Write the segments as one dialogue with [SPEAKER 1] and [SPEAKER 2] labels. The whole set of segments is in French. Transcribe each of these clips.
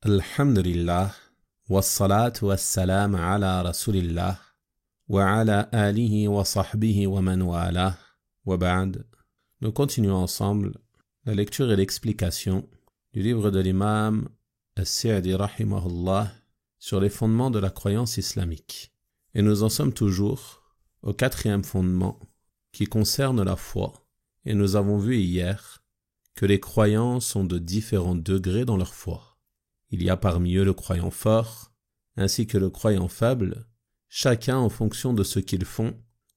[SPEAKER 1] Alhamdulillah, wassalatu wassalam ala rasulillah, wa ala alihi wa sahbihi wa man wala, wa ba'd. Nous continuons ensemble la lecture et l'explication du livre de l'imam As-Sa'di rahimahullah sur les fondements de la croyance islamique. Et nous en sommes toujours au 4e fondement qui concerne la foi. Et nous avons vu hier que les croyants sont de différents degrés dans leur foi. Il y a parmi eux le croyant fort, ainsi que le croyant faible, chacun en fonction de ce qu'ils font,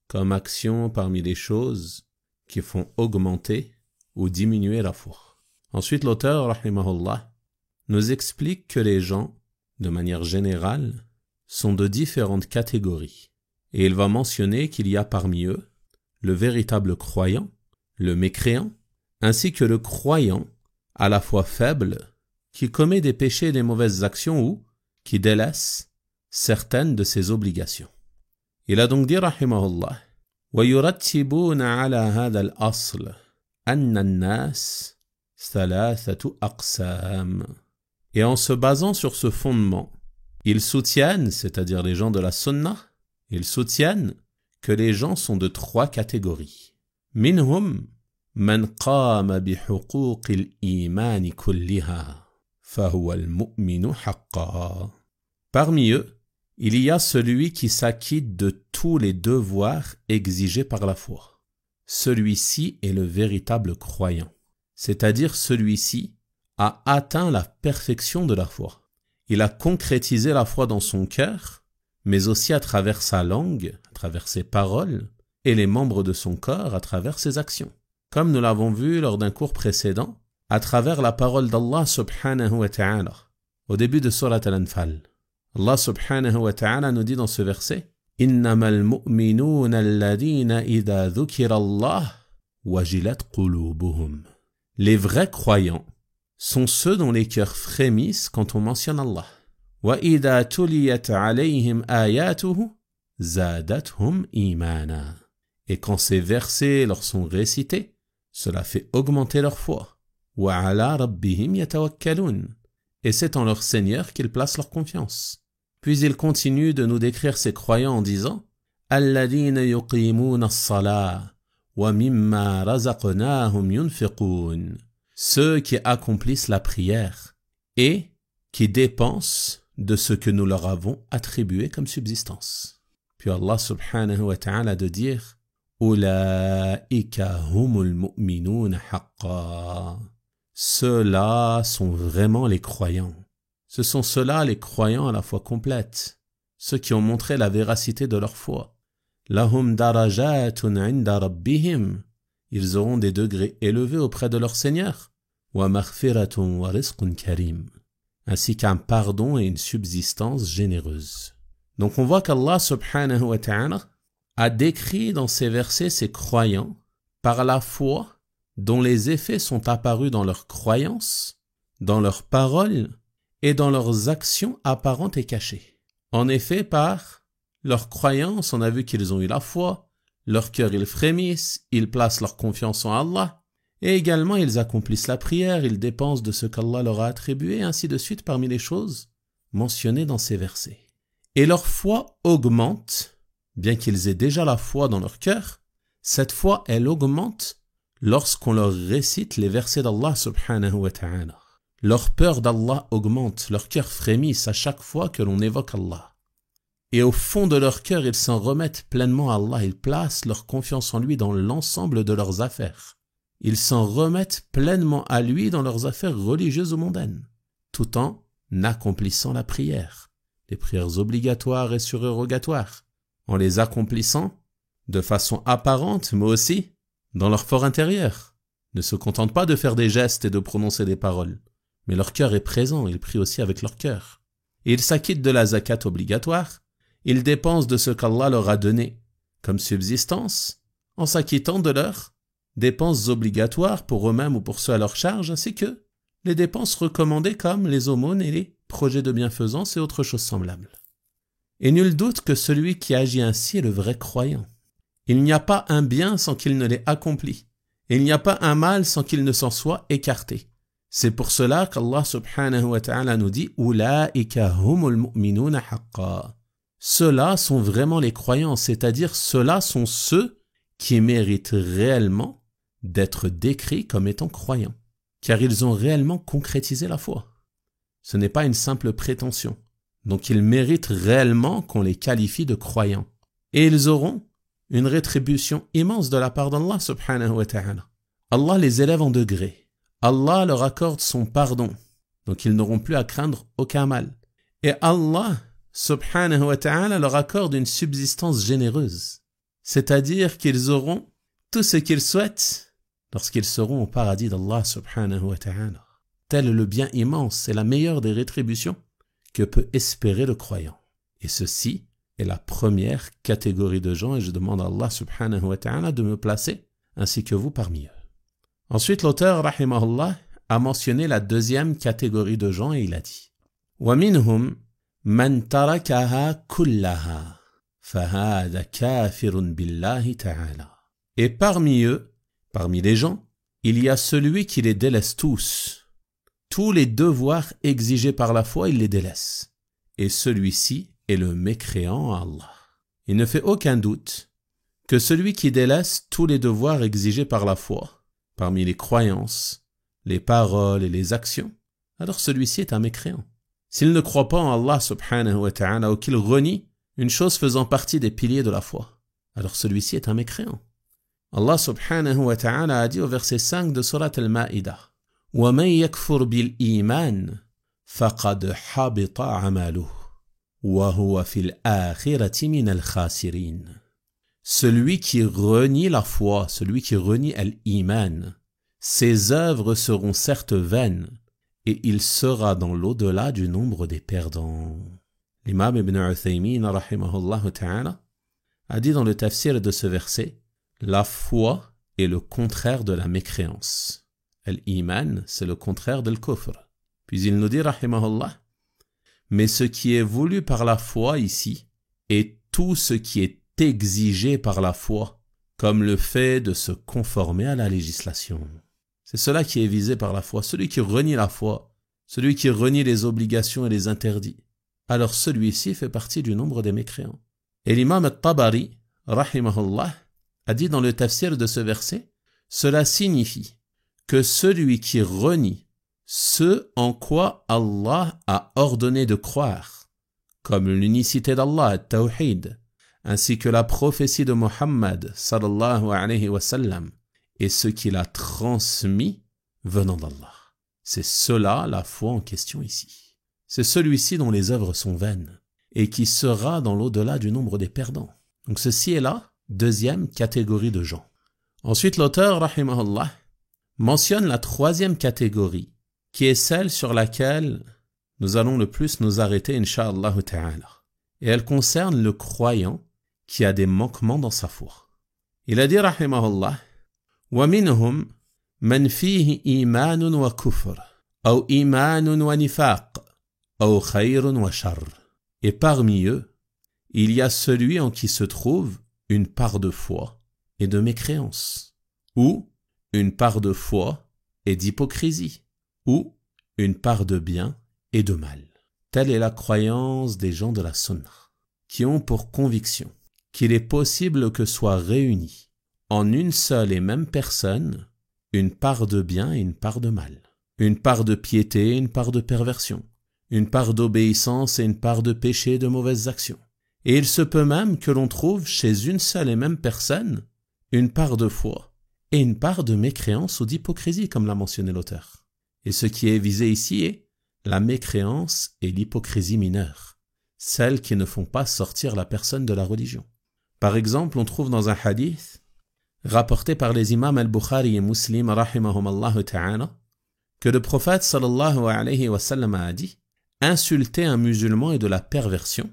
[SPEAKER 1] comme action parmi les choses qui font augmenter ou diminuer la foi. Ensuite, l'auteur, rahimahullah, nous explique que les gens, de manière générale, sont de différentes catégories. Et il va mentionner qu'il y a parmi eux le véritable croyant, le mécréant, ainsi que le croyant, à la fois faible, qui commet des péchés et des mauvaises actions ou qui délaisse certaines de ses obligations. Il a donc dit, rahimahullah, وَيُرَتِّبُونَ عَلَى هَذَا الْأَصْلِ أَنَّ النَّاسِ ثَلَاثَةُ أَقْسَامٍ. Et en se basant sur ce fondement, ils soutiennent, c'est-à-dire les gens de la sunnah, ils soutiennent que les gens sont de 3 catégories. مِنْهُمْ مَنْ قَامَ بِحُقُوقِ الْإِيمَانِ كُلِّهَا فَهُوَ الْمُؤْمِنُ حَقًّا. Parmi eux, il y a celui qui s'acquitte de tous les devoirs exigés par la foi. Celui-ci est le véritable croyant, c'est-à-dire celui-ci a atteint la perfection de la foi. Il a concrétisé la foi dans son cœur, mais aussi à travers sa langue, à travers ses paroles, et les membres de son corps à travers ses actions. Comme nous l'avons vu lors d'un cours précédent, à travers la parole d'Allah subhanahu wa ta'ala, au début de Surat Al-Anfal. Allah subhanahu wa ta'ala nous dit dans ce verset, « Innamal mu'minuna alladhina idha dhukira Allah wajilat qulubuhum » Les vrais croyants sont ceux dont les cœurs frémissent quand on mentionne Allah. « Wa idha tuliyat alayhim ayatuhu zadathum imana » Et quand ces versets leur sont récités, cela fait augmenter leur foi. وَعَلَى رَبِّهِمْ يَتَوَكَّلُونَ. Et c'est en leur Seigneur qu'ils placent leur confiance. Puis il continue de nous décrire ces croyants en disant الَّذِينَ يُقِيمُونَ الصَّلَاةَ وَمِمَّا رَزَقْنَاهُمْ يُنْفِقُونَ. Ceux qui accomplissent la prière et qui dépensent de ce que nous leur avons attribué comme subsistance. Puis Allah subhanahu wa ta'ala de dire أُولَئِكَ هُمُ الْمُؤْمِنُونَ حَقًّا. Ceux-là sont vraiment les croyants. Ce sont ceux-là les croyants à la foi complète, ceux qui ont montré la véracité de leur foi. لَهُمْ دَرَجَاتٌ عِنْدَ رَبِّهِمْ. Ils auront des degrés élevés auprès de leur Seigneur. وَمَغْفِرَةٌ وَرِزْقٌ كَرِيمٌ. Ainsi qu'un pardon et une subsistance généreuse. Donc on voit qu'Allah subhanahu wa ta'ala a décrit dans ces versets ces croyants par la foi dont les effets sont apparus dans leurs croyances, dans leurs paroles et dans leurs actions apparentes et cachées. En effet, par leur croyance, on a vu qu'ils ont eu la foi, leur cœur ils frémissent, ils placent leur confiance en Allah, et également ils accomplissent la prière, ils dépensent de ce qu'Allah leur a attribué, ainsi de suite parmi les choses mentionnées dans ces versets. Et leur foi augmente, bien qu'ils aient déjà la foi dans leur cœur, cette foi elle augmente lorsqu'on leur récite les versets d'Allah subhanahu wa ta'ala. Leur peur d'Allah augmente, leur cœur frémisse à chaque fois que l'on évoque Allah. Et au fond de leur cœur, ils s'en remettent pleinement à Allah, ils placent leur confiance en lui dans l'ensemble de leurs affaires. Ils s'en remettent pleinement à lui dans leurs affaires religieuses ou mondaines, tout en accomplissant la prière, les prières obligatoires et surérogatoires, en les accomplissant de façon apparente, mais aussi dans leur fort intérieur, ne se contentent pas de faire des gestes et de prononcer des paroles, mais leur cœur est présent, ils prient aussi avec leur cœur. Et ils s'acquittent de la zakat obligatoire, ils dépensent de ce qu'Allah leur a donné comme subsistance, en s'acquittant de leurs dépenses obligatoires pour eux-mêmes ou pour ceux à leur charge, ainsi que les dépenses recommandées comme les aumônes et les projets de bienfaisance et autres choses semblables. Et nul doute que celui qui agit ainsi est le vrai croyant. Il n'y a pas un bien sans qu'il ne l'ait accompli. Et il n'y a pas un mal sans qu'il ne s'en soit écarté. C'est pour cela qu'Allah subhanahu wa ta'ala nous dit « Ulaika humul mu'minuna haqqa » Ceux-là sont vraiment les croyants, c'est-à-dire ceux-là sont ceux qui méritent réellement d'être décrits comme étant croyants, car ils ont réellement concrétisé la foi. Ce n'est pas une simple prétention. Donc ils méritent réellement qu'on les qualifie de croyants. Et ils auront une rétribution immense de la part d'Allah subhanahu wa ta'ala. Allah les élève en degrés. Allah leur accorde son pardon. Donc ils n'auront plus à craindre aucun mal. Et Allah subhanahu wa ta'ala leur accorde une subsistance généreuse. C'est-à-dire qu'ils auront tout ce qu'ils souhaitent lorsqu'ils seront au paradis d'Allah subhanahu wa ta'ala. Tel est le bien immense et la meilleure des rétributions que peut espérer le croyant. Et ceci est la première catégorie de gens et je demande à Allah subhanahu wa ta'ala de me placer ainsi que vous parmi eux. Ensuite, l'auteur, rahimahullah, a mentionné la deuxième catégorie de gens et il a dit وَمِنْهُمْ مَنْ تَرَكَهَا كُلَّهَا فَهَذَا كَافِرٌ بِاللَّهِ تَعَالَى. Et parmi eux, parmi les gens, il y a celui qui les délaisse tous. Tous les devoirs exigés par la foi, il les délaisse. Et celui-ci est le mécréant à Allah. Il ne fait aucun doute que celui qui délaisse tous les devoirs exigés par la foi, parmi les croyances, les paroles et les actions, alors celui-ci est un mécréant. S'il ne croit pas en Allah subhanahu wa ta'ala ou qu'il renie une chose faisant partie des piliers de la foi, alors celui-ci est un mécréant. Allah subhanahu wa ta'ala a dit au verset 5 de Surat Al-Ma'idah وَمَنْ يَكْفُرْ بِالْإِيمَانِ فَقَدْ حَبِطَ عَمَلُهُ وَهُوَ فِي الْآخِرَةِ مِنَ الْخَاسِرِينَ. Celui qui renie la foi, celui qui renie al-iman, ses œuvres seront certes vaines et il sera dans l'au-delà du nombre des perdants. L'imam Ibn Uthaymin rahimahullah ta'ala a dit dans le tafsir de ce verset, la foi est le contraire de la mécréance. Al-iman, c'est le contraire de l'kufr. Puis il nous dit rahimahullah, mais ce qui est voulu par la foi ici est tout ce qui est exigé par la foi, comme le fait de se conformer à la législation. C'est cela qui est visé par la foi. Celui qui renie la foi, celui qui renie les obligations et les interdits, alors celui-ci fait partie du nombre des mécréants. Et l'imam al-Tabari, rahimahullah, a dit dans le tafsir de ce verset, cela signifie que celui qui renie ce en quoi Allah a ordonné de croire, comme l'unicité d'Allah, al-Tawhid, ainsi que la prophétie de Muhammad sallallahu alayhi wa sallam et ce qu'il a transmis venant d'Allah. C'est cela la foi en question ici. C'est celui-ci dont les œuvres sont vaines et qui sera dans l'au-delà du nombre des perdants. Donc ceci est la deuxième catégorie de gens. Ensuite l'auteur, rahimahullah, mentionne la troisième catégorie qui est celle sur laquelle nous allons le plus nous arrêter, incha'Allah ta'ala. Et elle concerne le croyant qui a des manquements dans sa foi. Il a dit, rahimahullah, وَمِنْهُمْ مَنْ فِيهِ إِيمَانٌ وَكُفْرٌ أَوْ إِيمَانٌ وَنِفَاقٌ أَوْ خَيْرٌ وَشَرٌ. Et parmi eux, il y a celui en qui se trouve une part de foi et de mécréance, ou une part de foi et d'hypocrisie, ou une part de bien et de mal. Telle est la croyance des gens de la Sunna, qui ont pour conviction qu'il est possible que soient réunis en une seule et même personne une part de bien et une part de mal, une part de piété et une part de perversion, une part d'obéissance et une part de péché et de mauvaises actions. Et il se peut même que l'on trouve chez une seule et même personne une part de foi et une part de mécréance ou d'hypocrisie, comme l'a mentionné l'auteur. Et ce qui est visé ici est la mécréance et l'hypocrisie mineure, celles qui ne font pas sortir la personne de la religion. Par exemple, on trouve dans un hadith rapporté par les imams al-Bukhari et Muslim rahimahumallahu ta'ala que le prophète sallallahu alayhi wa sallam a dit « Insulter un musulman est de la perversion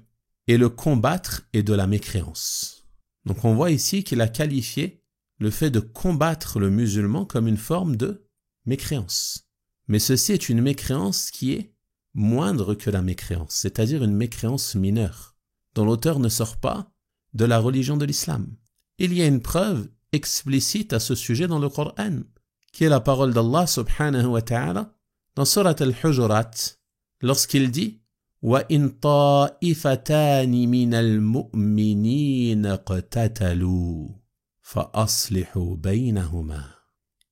[SPEAKER 1] et le combattre est de la mécréance ». Donc on voit ici qu'il a qualifié le fait de combattre le musulman comme une forme de mécréance. Mais ceci est une mécréance qui est moindre que la mécréance, c'est-à-dire une mécréance mineure, dont l'auteur ne sort pas de la religion de l'islam. Il y a une preuve explicite à ce sujet dans le Coran, qui est la parole d'Allah subhanahu wa ta'ala dans Surat al-Hujurat, lorsqu'il dit وَإِن طَائِفَتَانِ مِنَ الْمُؤْمِنِينَ اقْتَتَلُوا فَأَصْلِحُوا بَيْنَهُمَا.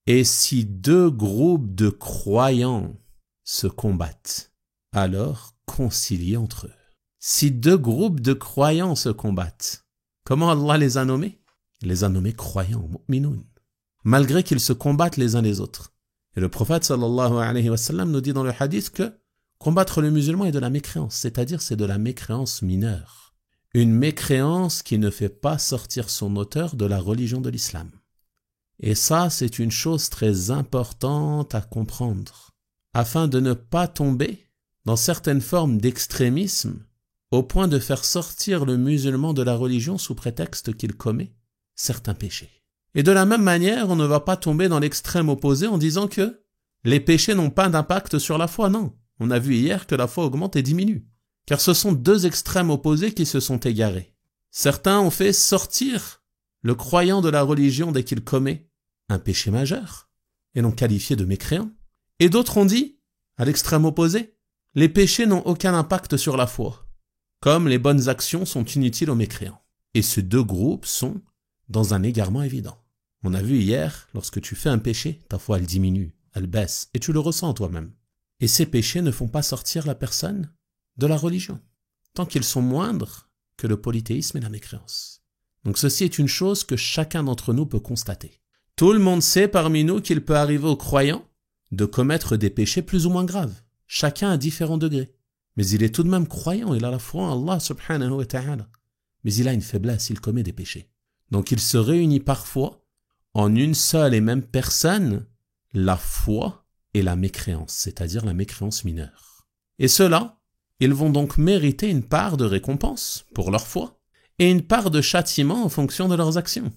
[SPEAKER 1] Et si deux groupes de croyants se combattent, alors conciliez entre eux. Si deux groupes de croyants se combattent, comment Allah les a nommés? Il les a nommés croyants, mu'minoun, malgré qu'ils se combattent les uns les autres. Et le prophète sallallahu alayhi wa sallam nous dit dans le hadith que combattre le musulman est de la mécréance, c'est-à-dire c'est de la mécréance mineure. Une mécréance qui ne fait pas sortir son auteur de la religion de l'islam. Et ça, c'est une chose très importante à comprendre, afin de ne pas tomber dans certaines formes d'extrémisme, au point de faire sortir le musulman de la religion sous prétexte qu'il commet certains péchés. Et de la même manière, on ne va pas tomber dans l'extrême opposé en disant que les péchés n'ont pas d'impact sur la foi, non. On a vu hier que la foi augmente et diminue, car ce sont deux extrêmes opposés qui se sont égarés. Certains ont fait sortir le croyant de la religion dès qu'il commet un péché majeur, et l'ont qualifié de mécréant. Et d'autres ont dit, à l'extrême opposé, les péchés n'ont aucun impact sur la foi, comme les bonnes actions sont inutiles aux mécréants. Et ces deux groupes sont dans un égarement évident. On a vu hier, lorsque tu fais un péché, ta foi elle diminue, elle baisse, et tu le ressens toi-même. Et ces péchés ne font pas sortir la personne de la religion, tant qu'ils sont moindres que le polythéisme et la mécréance. Donc ceci est une chose que chacun d'entre nous peut constater. Tout le monde sait parmi nous qu'il peut arriver aux croyants de commettre des péchés plus ou moins graves, chacun à différents degrés. Mais il est tout de même croyant, il a la foi en Allah subhanahu wa ta'ala. Mais il a une faiblesse, il commet des péchés. Donc il se réunit parfois en une seule et même personne, la foi et la mécréance, c'est-à-dire la mécréance mineure. Et ceux-là, ils vont donc mériter une part de récompense pour leur foi et une part de châtiment en fonction de leurs actions.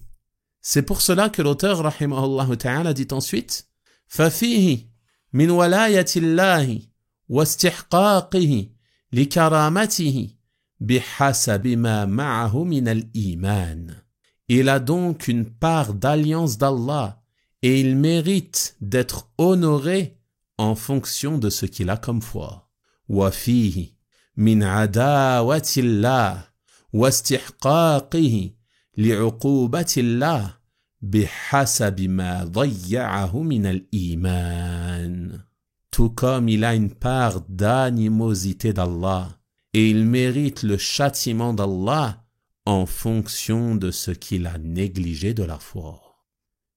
[SPEAKER 1] C'est pour cela que l'auteur, rahimahullah ta'ala, dit ensuite « فَفِيهِ مِنْ وَلَايَةِ اللَّهِ وَاسْتِحْقَاقِهِ لِكَرَامَتِهِ بِحَسَبِ مَا مَعَهُ مِنَ الْإِيمَانِ » Il a donc une part d'alliance d'Allah et il mérite d'être honoré en fonction de ce qu'il a comme foi. وَفِيهِ مِنْ عَدَاوَةِ اللَّهِ وَاسْتِحْقَاقِهِ لِعُقُوبَةِ اللَّهِ بِحَسَبِ مَا ضَيَّعَهُ مِنَ الْإِيمَانِ. Tout comme il a une part d'animosité d'Allah et il mérite le châtiment d'Allah en fonction de ce qu'il a négligé de la foi.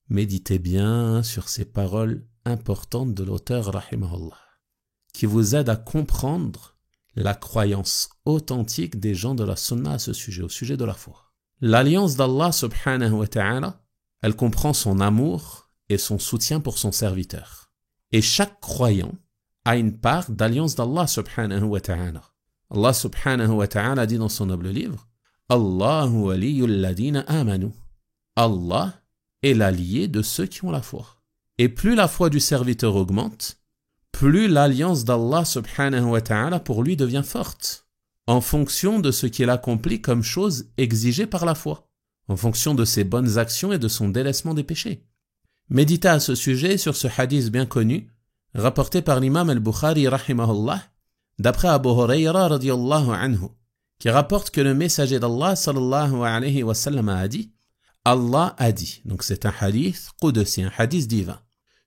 [SPEAKER 1] Méditez bien sur ces paroles importantes de l'auteur rahimahullah, qui vous aident à comprendre la croyance authentique des gens de la sunna à ce sujet, au sujet de la foi. L'alliance d'Allah subhanahu wa ta'ala, elle comprend son amour et son soutien pour son serviteur. Et chaque croyant a une part d'alliance d'Allah subhanahu wa ta'ala. Allah subhanahu wa ta'ala dit dans son noble livre Allahu waliyul ladina amanu. Allah est l'allié de ceux qui ont la foi. Et plus la foi du serviteur augmente, plus l'alliance d'Allah subhanahu wa ta'ala pour lui devient forte, en fonction de ce qu'il accomplit comme chose exigée par la foi, en fonction de ses bonnes actions et de son délaissement des péchés. Méditez à ce sujet sur ce hadith bien connu, rapporté par l'imam al-Bukhari rahimahullah, d'après Abu Hurayra radiyallahu anhu, qui rapporte que le messager d'Allah sallallahu alayhi wa sallam a dit Allah a dit, donc c'est un hadith qudsi, un hadith divin,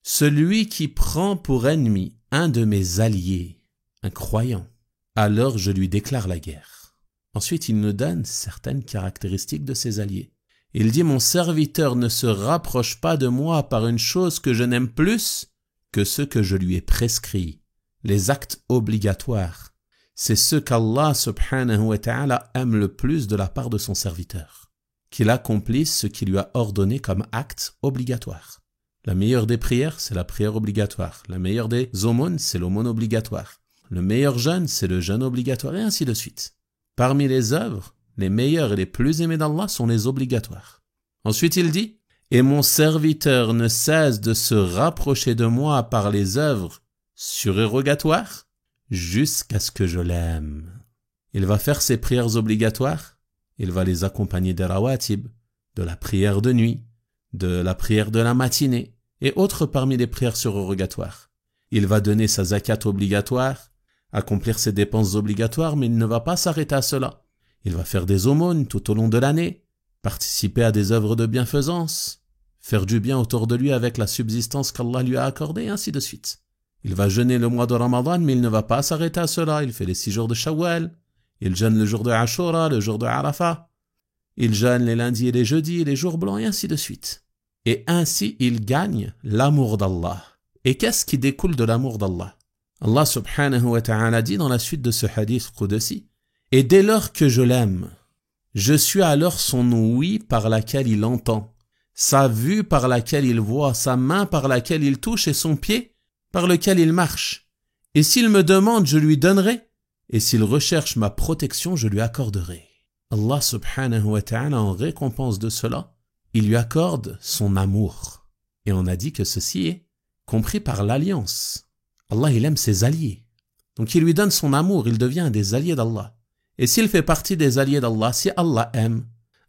[SPEAKER 1] celui qui prend pour ennemi un de mes alliés, un croyant, alors je lui déclare la guerre. Ensuite il nous donne certaines caractéristiques de ses alliés. Il dit mon serviteur ne se rapproche pas de moi par une chose que je n'aime plus que ce que je lui ai prescrit, les actes obligatoires. C'est ce qu'Allah subhanahu wa ta'ala aime le plus de la part de son serviteur, qu'il accomplisse ce qu'il lui a ordonné comme acte obligatoire. La meilleure des prières, c'est la prière obligatoire. La meilleure des aumônes, c'est l'aumône obligatoire. Le meilleur jeûne, c'est le jeûne obligatoire, et ainsi de suite. Parmi les œuvres, les meilleures et les plus aimées d'Allah sont les obligatoires. Ensuite il dit « Et mon serviteur ne cesse de se rapprocher de moi par les œuvres surérogatoires jusqu'à ce que je l'aime. » Il va faire ses prières obligatoires, il va les accompagner des rawatib, de la prière de nuit, de la prière de la matinée et autres parmi les prières surérogatoires. Il va donner sa zakat obligatoire, accomplir ses dépenses obligatoires, mais il ne va pas s'arrêter à cela. Il va faire des aumônes tout au long de l'année, participer à des œuvres de bienfaisance, faire du bien autour de lui avec la subsistance qu'Allah lui a accordée, et ainsi de suite. Il va jeûner le mois de Ramadan, mais il ne va pas s'arrêter à cela. Il fait les 6 jours de Shawwal, il jeûne le jour de Ashura, le jour de Arafat, il jeûne les lundis et les jeudis, les jours blancs, et ainsi de suite. Et ainsi, il gagne l'amour d'Allah. Et qu'est-ce qui découle de l'amour d'Allah? Allah subhanahu wa ta'ala dit dans la suite de ce hadith Qudsi, « Et dès lors que je l'aime, je suis alors son ouïe par laquelle il entend, sa vue par laquelle il voit, sa main par laquelle il touche et son pied par lequel il marche. Et s'il me demande, je lui donnerai, et s'il recherche ma protection, je lui accorderai. » Allah subhanahu wa ta'ala, en récompense de cela, il lui accorde son amour. Et on a dit que ceci est compris par l'alliance. Allah, il aime ses alliés. Donc il lui donne son amour, il devient un des alliés d'Allah. Et s'il fait partie des alliés d'Allah, si Allah aime,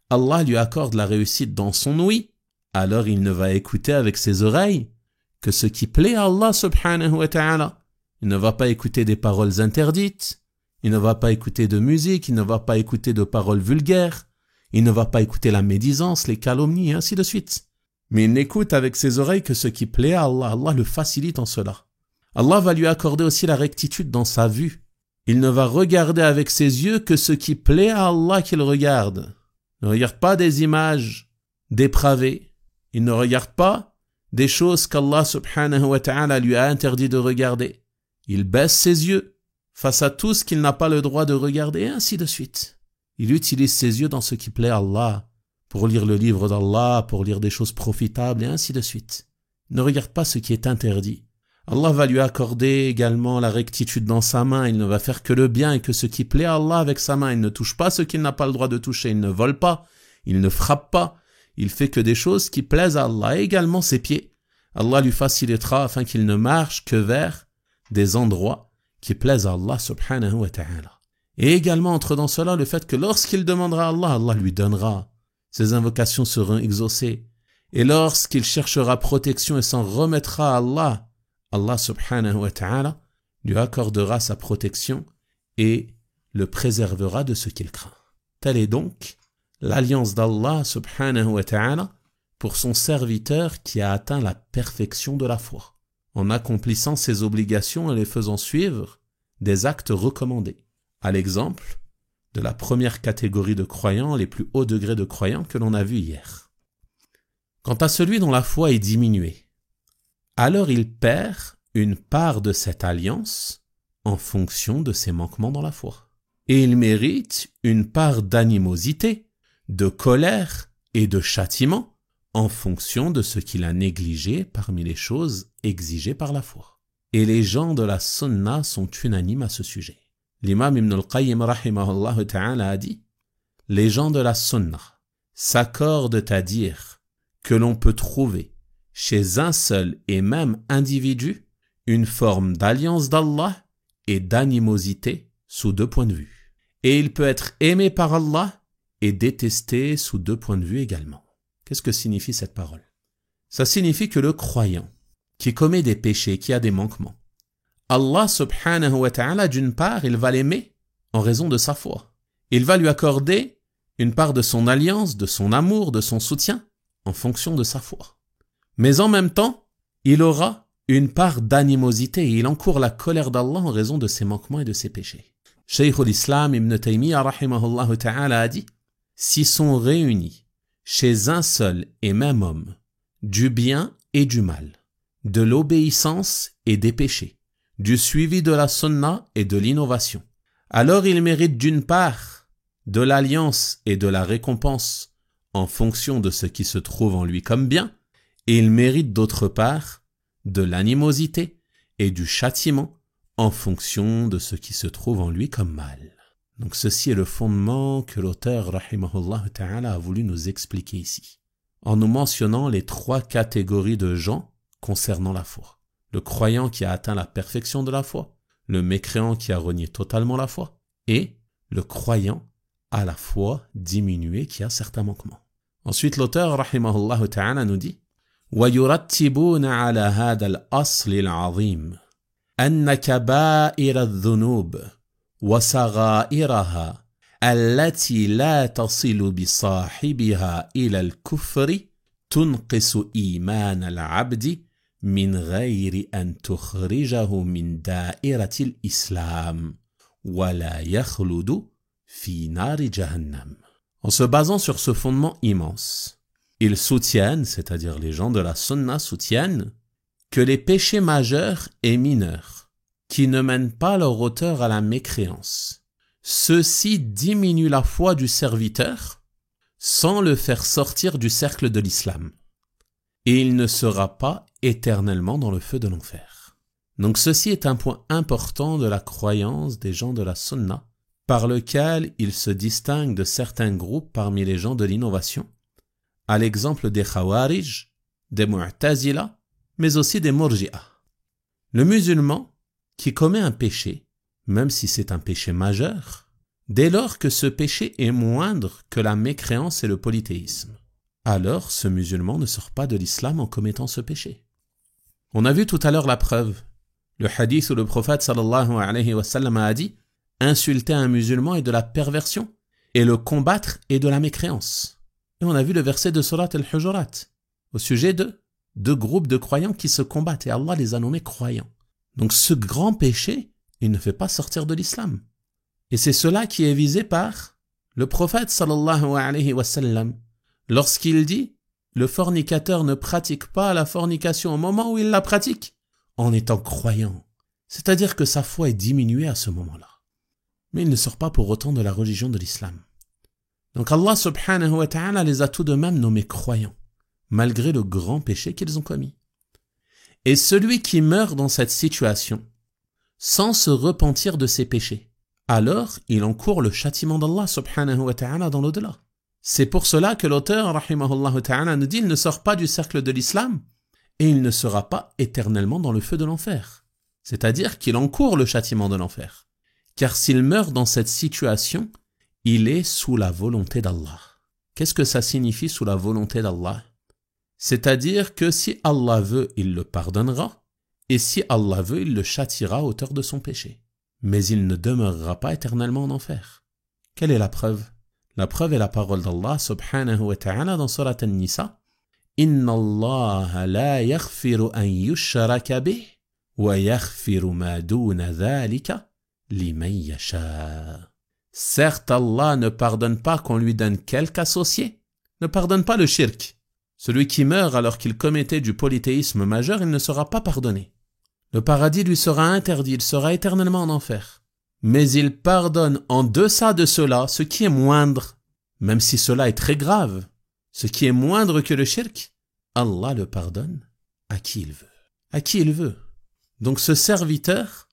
[SPEAKER 1] Allah lui accorde la réussite dans son ouïe, alors il ne va écouter avec ses oreilles que ce qui plaît à Allah subhanahu wa ta'ala. Il ne va pas écouter des paroles interdites, il ne va pas écouter de musique, il ne va pas écouter de paroles vulgaires, il ne va pas écouter la médisance, les calomnies, et ainsi de suite. Mais il n'écoute avec ses oreilles que ce qui plaît à Allah. Allah le facilite en cela. Allah va lui accorder aussi la rectitude dans sa vue. Il ne va regarder avec ses yeux que ce qui plaît à Allah qu'il regarde. Il ne regarde pas des images dépravées. Il ne regarde pas des choses qu'Allah subhanahu wa ta'ala lui a interdit de regarder. Il baisse ses yeux face à tout ce qu'il n'a pas le droit de regarder, et ainsi de suite. Il utilise ses yeux dans ce qui plaît à Allah, pour lire le livre d'Allah, pour lire des choses profitables, et ainsi de suite. Il ne regarde pas ce qui est interdit. Allah va lui accorder également la rectitude dans sa main. Il ne va faire que le bien et que ce qui plaît à Allah avec sa main. Il ne touche pas ce qu'il n'a pas le droit de toucher. Il ne vole pas. Il ne frappe pas. Il fait que des choses qui plaisent à Allah. Et également ses pieds. Allah lui facilitera afin qu'il ne marche que vers des endroits qui plaisent à Allah subhanahu wa ta'ala. Et également entre dans cela le fait que lorsqu'il demandera à Allah, Allah lui donnera. Ses invocations seront exaucées. Et lorsqu'il cherchera protection et s'en remettra à Allah, Allah subhanahu wa ta'ala lui accordera sa protection et le préservera de ce qu'il craint. Telle est donc l'alliance d'Allah subhanahu wa ta'ala pour son serviteur qui a atteint la perfection de la foi, en accomplissant ses obligations et les faisant suivre des actes recommandés, à l'exemple de la première catégorie de croyants, les plus hauts degrés de croyants que l'on a vus hier. Quant à celui dont la foi est diminuée, alors il perd une part de cette alliance en fonction de ses manquements dans la foi. Et il mérite une part d'animosité, de colère et de châtiment en fonction de ce qu'il a négligé parmi les choses exigées par la foi. Et les gens de la sunna sont unanimes à ce sujet. L'imam Ibn al-Qayyim rahimahullah ta'ala a dit « Les gens de la sunna s'accordent à dire que l'on peut trouver chez un seul et même individu une forme d'alliance d'Allah et d'animosité sous 2 points de vue. Et il peut être aimé par Allah et détesté sous 2 points de vue également. » Qu'est-ce que signifie cette parole? Ça signifie que le croyant qui commet des péchés, qui a des manquements, Allah subhanahu wa ta'ala, d'une part, il va l'aimer en raison de sa foi. Il va lui accorder une part de son alliance, de son amour, de son soutien en fonction de sa foi. Mais en même temps, il aura une part d'animosité et il encourt la colère d'Allah en raison de ses manquements et de ses péchés. Shaykh al-Islam Ibn Taymiyyah rahimahullah ta'ala a dit « Si sont réunis chez un seul et même homme du bien et du mal, de l'obéissance et des péchés, du suivi de la sunna et de l'innovation, alors il mérite d'une part de l'alliance et de la récompense en fonction de ce qui se trouve en lui comme bien, et il mérite d'autre part de l'animosité et du châtiment en fonction de ce qui se trouve en lui comme mal. » Donc ceci est le fondement que l'auteur rahimahullah ta'ala a voulu nous expliquer ici, en nous mentionnant les 3 catégories de gens concernant la foi. Le croyant qui a atteint la perfection de la foi, le mécréant qui a renié totalement la foi, et le croyant à la foi diminué qui a certains manquements. Ensuite, l'auteur rahimahullah ta'ala nous dit « وَيُرَتِّبُونَ عَلَى هَذَا الْأَصْلِ الْعَظِيمِ أن كبائر الذنوب وصغائرها التي لا تصل بصاحبها إلى الكفر تنقص إيمان العبد من غير أن تخرجه من دائرة الإسلام ولا يخلد في نار جهنم. En se basant sur ce fondement immense, ils soutiennent, c'est-à-dire les gens de la sunna soutiennent, que les péchés majeurs et mineurs, qui ne mènent pas leur auteur à la mécréance, ceux-ci diminuent la foi du serviteur sans le faire sortir du cercle de l'islam. Et il ne sera pas éternellement dans le feu de l'enfer. Donc ceci est un point important de la croyance des gens de la sunna, par lequel ils se distinguent de certains groupes parmi les gens de l'innovation, à l'exemple des Khawarij, des Mu'tazila, mais aussi des Murji'a. Le musulman qui commet un péché, même si c'est un péché majeur, dès lors que ce péché est moindre que la mécréance et le polythéisme, alors ce musulman ne sort pas de l'islam en commettant ce péché. On a vu tout à l'heure la preuve, le hadith où le prophète sallallahu alayhi wa sallam a dit « Insulter un musulman est de la perversion et le combattre est de la mécréance ». Et on a vu le verset de Surat al-Hujurat au sujet de deux groupes de croyants qui se combattent et Allah les a nommés croyants. Donc ce grand péché, il ne fait pas sortir de l'islam. Et c'est cela qui est visé par le prophète sallallahu alayhi wa sallam lorsqu'il dit « Le fornicateur ne pratique pas la fornication au moment où il la pratique en étant croyant. » C'est-à-dire que sa foi est diminuée à ce moment-là. Mais il ne sort pas pour autant de la religion de l'islam. Donc Allah subhanahu wa ta'ala les a tout de même nommés croyants, malgré le grand péché qu'ils ont commis. Et celui qui meurt dans cette situation, sans se repentir de ses péchés, alors il encourt le châtiment d'Allah subhanahu wa ta'ala dans l'au-delà. C'est pour cela que l'auteur, rahimahullah ta'ala, nous dit il ne sort pas du cercle de l'islam et il ne sera pas éternellement dans le feu de l'enfer. C'est-à-dire qu'il encourt le châtiment de l'enfer. Car s'il meurt dans cette situation, il est sous la volonté d'Allah. Qu'est-ce que ça signifie sous la volonté d'Allah? C'est-à-dire que si Allah veut, il le pardonnera, et si Allah veut, il le châtiera à hauteur de son péché. Mais il ne demeurera pas éternellement en enfer. Quelle est la preuve? La preuve est la parole d'Allah subhanahu wa ta'ala dans Surat An-Nisa. « Inna Allah la yaghfiru an yushraka bih, wa yaghfiru ma duna dhalika liman yasha. » Certes, Allah ne pardonne pas qu'on lui donne quelque associé, ne pardonne pas le shirk. Celui qui meurt alors qu'il commettait du polythéisme majeur, il ne sera pas pardonné. Le paradis lui sera interdit, il sera éternellement en enfer. Mais il pardonne en deçà de cela ce qui est moindre, même si cela est très grave. Ce qui est moindre que le shirk, Allah le pardonne à qui il veut. À qui il veut. Donc ce serviteur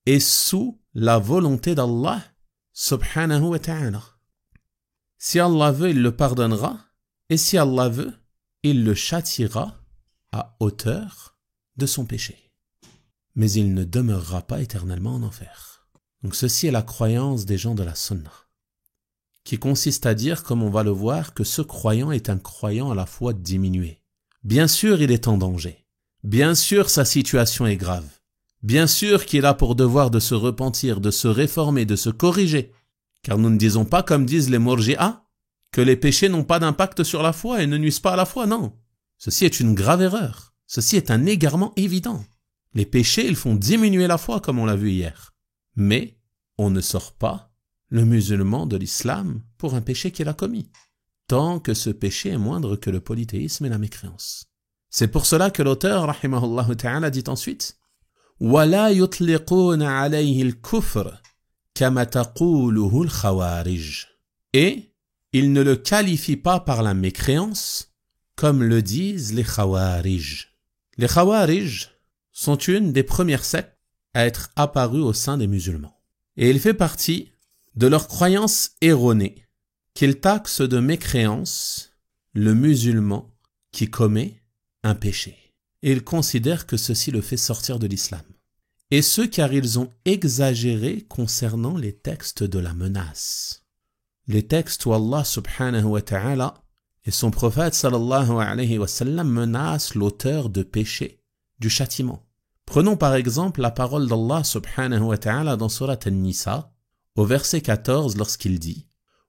[SPEAKER 1] est sous la volonté d'Allah subhanahu wa ta'ala. Si Allah veut, il le pardonnera, et si Allah veut, il le châtiera à hauteur de son péché. Mais il ne demeurera pas éternellement en enfer. Donc ceci est la croyance des gens de la sunna, qui consiste à dire, comme on va le voir, que ce croyant est un croyant à la foi diminué. Bien sûr, il est en danger. Bien sûr, sa situation est grave. Bien sûr qu'il a pour devoir de se repentir, de se réformer, de se corriger. Car nous ne disons pas, comme disent les Murji'a, que les péchés n'ont pas d'impact sur la foi et ne nuisent pas à la foi, non. Ceci est une grave erreur. Ceci est un égarement évident. Les péchés, ils font diminuer la foi, comme on l'a vu hier. Mais on ne sort pas le musulman de l'islam pour un péché qu'il a commis, tant que ce péché est moindre que le polythéisme et la mécréance. C'est pour cela que l'auteur, rahimahullah ta'ala, dit ensuite « وَلَا يُطْلِقُونَ عَلَيْهِ الْكُفْرِ كَمَا تَقُولُهُ الْخَوَارِجِ » Et il ne le qualifie pas par la mécréance, comme le disent les Khawarij. Les Khawarij sont une des premières sectes à être apparues au sein des musulmans. Et il fait partie de leur croyance erronée qu'ils taxent de mécréance le musulman qui commet un péché. Et ils considèrent que ceci le fait sortir de l'islam. Et ce car ils ont exagéré concernant les textes de la menace. Les textes où Allah subhanahu wa ta'ala et son prophète sallallahu alayhi wa sallam menacent l'auteur de péché du châtiment. Prenons par exemple la parole d'Allah subhanahu wa ta'ala dans Surat An-Nisa, au verset 14, lorsqu'il dit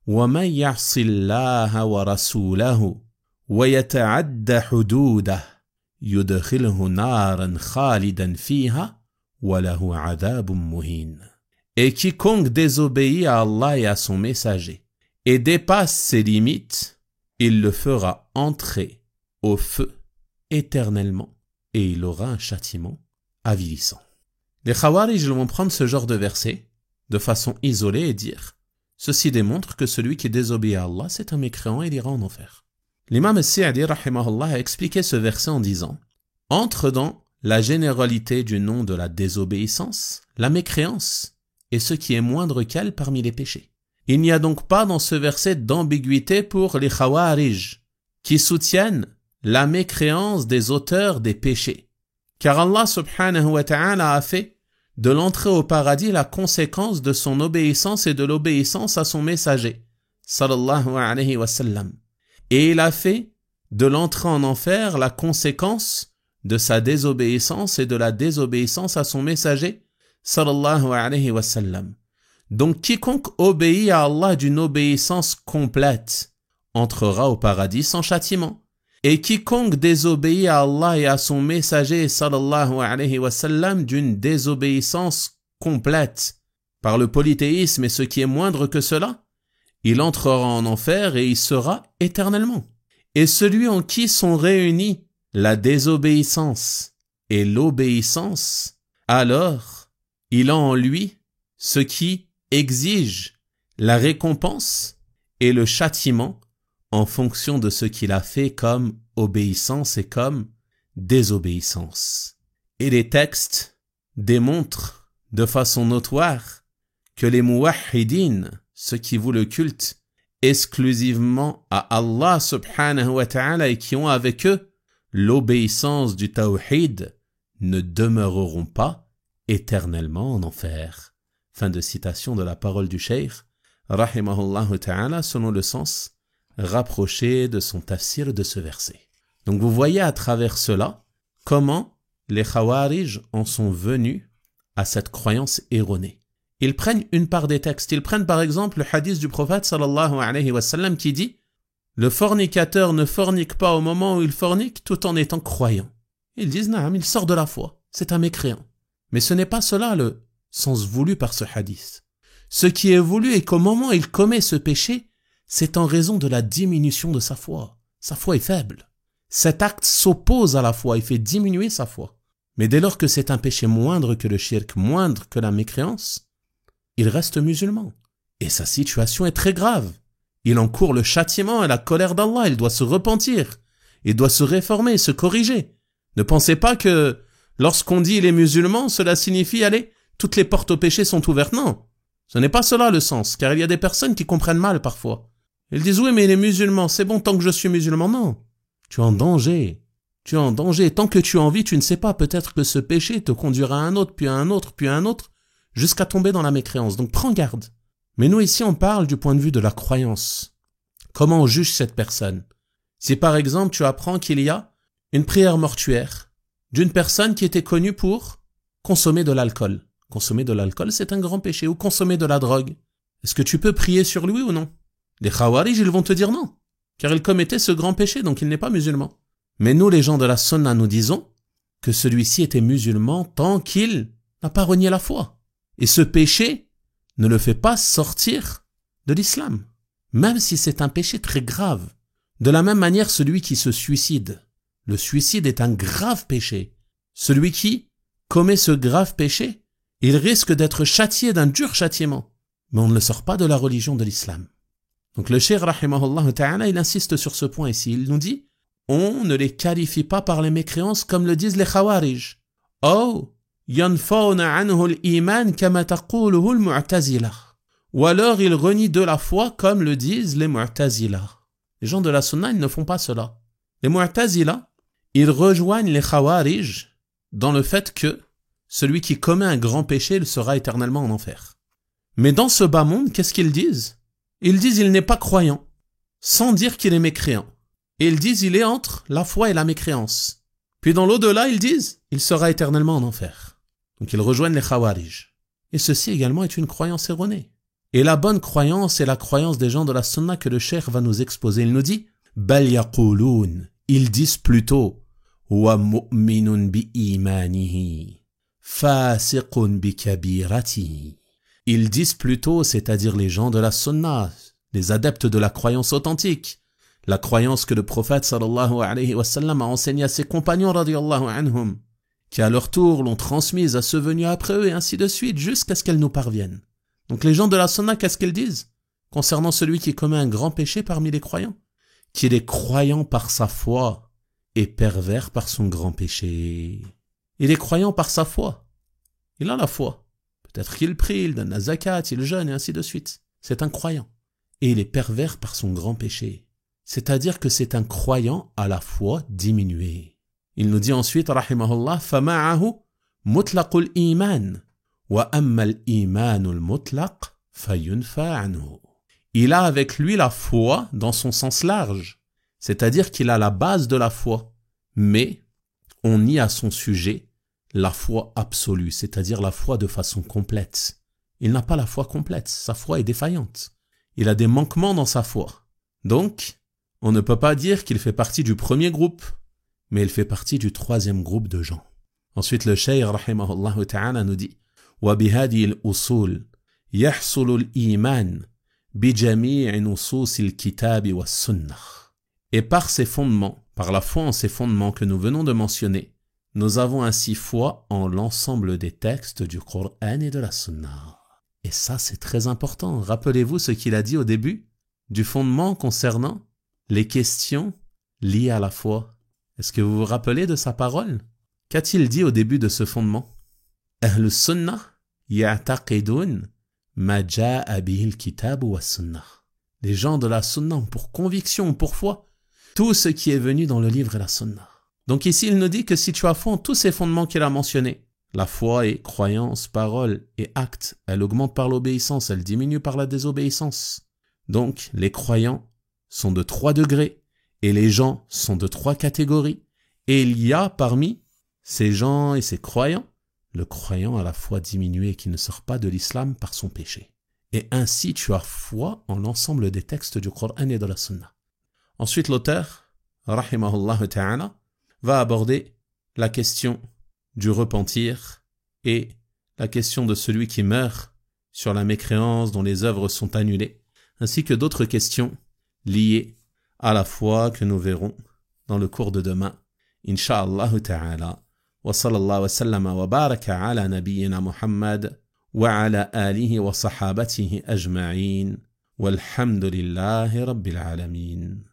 [SPEAKER 1] وَمَنْ يَعْصِ اللَّهَ وَرَسُولَهُ وَيَتَعَدَّ حُدُودَهُ يُدْخِلْهُ نَارًا خَالِدًا فِيهَا وَلَهُ عَذَابٌ مُهِينٌ. Et quiconque désobéit à Allah et à son messager et dépasse ses limites, il le fera entrer au feu éternellement et il aura un châtiment avilissant. Les Khawarij vont prendre ce genre de verset de façon isolée et dire « Ceci démontre que celui qui désobéit à Allah, c'est un mécréant et il ira en enfer. » L'imam al-Sa'di rahimahullah a expliqué ce verset en disant « Entre dans la généralité du nom de la désobéissance, la mécréance, et ce qui est moindre qu'elle parmi les péchés. Il n'y a donc pas dans ce verset d'ambiguïté pour les Khawarij, qui soutiennent la mécréance des auteurs des péchés. Car Allah subhanahu wa ta'ala a fait de l'entrée au paradis la conséquence de son obéissance et de l'obéissance à son messager, sallallahu alayhi wa sallam. Et il a fait de l'entrée en enfer la conséquence de sa désobéissance et de la désobéissance à son messager, sallallahu alayhi wa sallam. Donc quiconque obéit à Allah d'une obéissance complète entrera au paradis sans châtiment. Et quiconque désobéit à Allah et à son messager sallallahu alayhi wa sallam d'une désobéissance complète par le polythéisme et ce qui est moindre que cela, il entrera en enfer et y sera éternellement. Et celui en qui sont réunis la désobéissance et l'obéissance, alors il a en lui ce qui exige la récompense et le châtiment en fonction de ce qu'il a fait comme obéissance et comme désobéissance. Et les textes démontrent de façon notoire que les muwahhidin, ceux qui vouent le culte exclusivement à Allah subhanahu wa ta'ala et qui ont avec eux l'obéissance du tawhid, ne demeureront pas éternellement en enfer. Fin de citation de la parole du cheikh, rahimahullah ta'ala, selon le sens rapproché de son tafsir de ce verset. Donc vous voyez à travers cela comment les Khawarij en sont venus à cette croyance erronée. Ils prennent une part des textes. Ils prennent par exemple le hadith du prophète sallallahu alayhi wa sallam qui dit « Le fornicateur ne fornique pas au moment où il fornique tout en étant croyant. » Ils disent « Naam, il sort de la foi, c'est un mécréant. » Mais ce n'est pas cela le sens voulu par ce hadith. Ce qui est voulu est qu'au moment où il commet ce péché, c'est en raison de la diminution de sa foi. Sa foi est faible. Cet acte s'oppose à la foi, il fait diminuer sa foi. Mais dès lors que c'est un péché moindre que le shirk, moindre que la mécréance, il reste musulman. Et sa situation est très grave. Il encourt le châtiment et la colère d'Allah, il doit se repentir. Il doit se réformer, se corriger. Ne pensez pas que lorsqu'on dit il est musulman, cela signifie, allez, toutes les portes au péché sont ouvertes. Non, ce n'est pas cela le sens, car il y a des personnes qui comprennent mal parfois. Ils disent, oui, mais il est musulman, c'est bon tant que je suis musulman. Non, tu es en danger. Tu es en danger. Tant que tu en vis, tu ne sais pas, peut-être que ce péché te conduira à un autre, puis à un autre, puis à un autre, jusqu'à tomber dans la mécréance. Donc prends garde. Mais nous ici, on parle du point de vue de la croyance. Comment on juge cette personne? Si par exemple, tu apprends qu'il y a une prière mortuaire d'une personne qui était connue pour consommer de l'alcool. Consommer de l'alcool, c'est un grand péché. Ou consommer de la drogue. Est-ce que tu peux prier sur lui ou non? Les Khawarij, ils vont te dire non, car il commettait ce grand péché, donc il n'est pas musulman. Mais nous, les gens de la Sunna, nous disons que celui-ci était musulman tant qu'il n'a pas renié la foi. Et ce péché ne le fait pas sortir de l'islam, même si c'est un péché très grave. De la même manière, celui qui se suicide, le suicide est un grave péché. Celui qui commet ce grave péché, il risque d'être châtié d'un dur châtiment. Mais on ne le sort pas de la religion de l'islam. Donc le cheikh rahimahullah ta'ala, il insiste sur ce point ici. Il nous dit, on ne les qualifie pas par les mécréances comme le disent les Khawarij. Oh, yanfawna anhu al-iman kama taquluhu al-mu'tazila. Ou alors ils renient de la foi comme le disent les Mu'tazila. Les gens de la Sunna, ils ne font pas cela. Les Mu'tazila, ils rejoignent les Khawarij dans le fait que celui qui commet un grand péché, il sera éternellement en enfer. Mais dans ce bas monde, qu'est-ce qu'ils disent? Ils disent il n'est pas croyant, sans dire qu'il est mécréant. Et ils disent il est entre la foi et la mécréance. Puis dans l'au-delà, ils disent il sera éternellement en enfer. Donc ils rejoignent les Khawarij. Et ceci également est une croyance erronée. Et la bonne croyance est la croyance des gens de la sunna que le cheikh va nous exposer. Il nous dit « Bal yaqouloun » ils disent plutôt « Wa mu'minun bi imanihi, fasiqun bi kabiratihi » ils disent plutôt, c'est-à-dire les gens de la sunna, les adeptes de la croyance authentique, la croyance que le prophète sallallahu alayhi wa sallam a enseignée à ses compagnons radiyallahu anhum, qui à leur tour l'ont transmise à ceux venus après eux et ainsi de suite jusqu'à ce qu'elles nous parviennent. Donc les gens de la sunna, qu'est-ce qu'ils disent concernant celui qui commet un grand péché parmi les croyants? Qu'il est croyant par sa foi et pervers par son grand péché. Il est croyant par sa foi. Il a la foi. Peut-être qu'il prie, il donne la zakat, il jeûne et ainsi de suite. C'est un croyant. Et il est pervers par son grand péché. C'est-à-dire que c'est un croyant à la foi diminuée. Il nous dit ensuite, rahimahullah, فَمَعَهُ مُطْلَقُ الْإِيمَانِ وَأَمَّا الْإِيمَانُ الْمُطْلَقِ فَيُنْفَى عَنْهُ. Il a avec lui la foi dans son sens large, c'est-à-dire qu'il a la base de la foi, mais on nie à son sujet la foi absolue, c'est-à-dire la foi de façon complète. Il n'a pas la foi complète, sa foi est défaillante. Il a des manquements dans sa foi. Donc, on ne peut pas dire qu'il fait partie du premier groupe, mais il fait partie du troisième groupe de gens. Ensuite, le cheikh, rahimahullah ta'ala, nous dit وَبِهَذِهِ الْأُصُولِ يَحْصُلُ الْإِيمَانِ بِجَمِيعِ نُصُوصِ الْكِتَابِ وَالسُّنَّةِ. Et par ces fondements, par la foi en ces fondements que nous venons de mentionner, nous avons ainsi foi en l'ensemble des textes du Coran et de la Sunna. Et ça, c'est très important. Rappelez-vous ce qu'il a dit au début du fondement concernant les questions liées à la foi. Est-ce que vous vous rappelez de sa parole? Qu'a-t-il dit au début de ce fondement? Ahl Sunnah ya'taqidun ma ja'a bihi al-kitab wa sunnah. Les gens de la Sunna ont pour conviction, pour foi, tout ce qui est venu dans le livre et la Sunna. Donc ici, il nous dit que si tu as foi en tous ces fondements qu'il a mentionnés, la foi est croyance, parole et acte. Elle augmente par l'obéissance, elle diminue par la désobéissance. Donc, les croyants sont de 3 degrés et les gens sont de 3 catégories. Et il y a parmi ces gens et ces croyants, le croyant à la foi diminuée qui ne sort pas de l'islam par son péché. Et ainsi, tu as foi en l'ensemble des textes du Coran et de la Sunna. Ensuite, l'auteur, rahimahullah ta'ala, va aborder la question du repentir et la question de celui qui meurt sur la mécréance dont les œuvres sont annulées, ainsi que d'autres questions liées à la foi que nous verrons dans le cours de demain. Inch'Allah ta'ala. Wa sallallahu wa sallama wa baraka ala nabiyyina Muhammad wa ala alihi wa sahabatihi ajma'in. Walhamdulillahi rabbil alamin.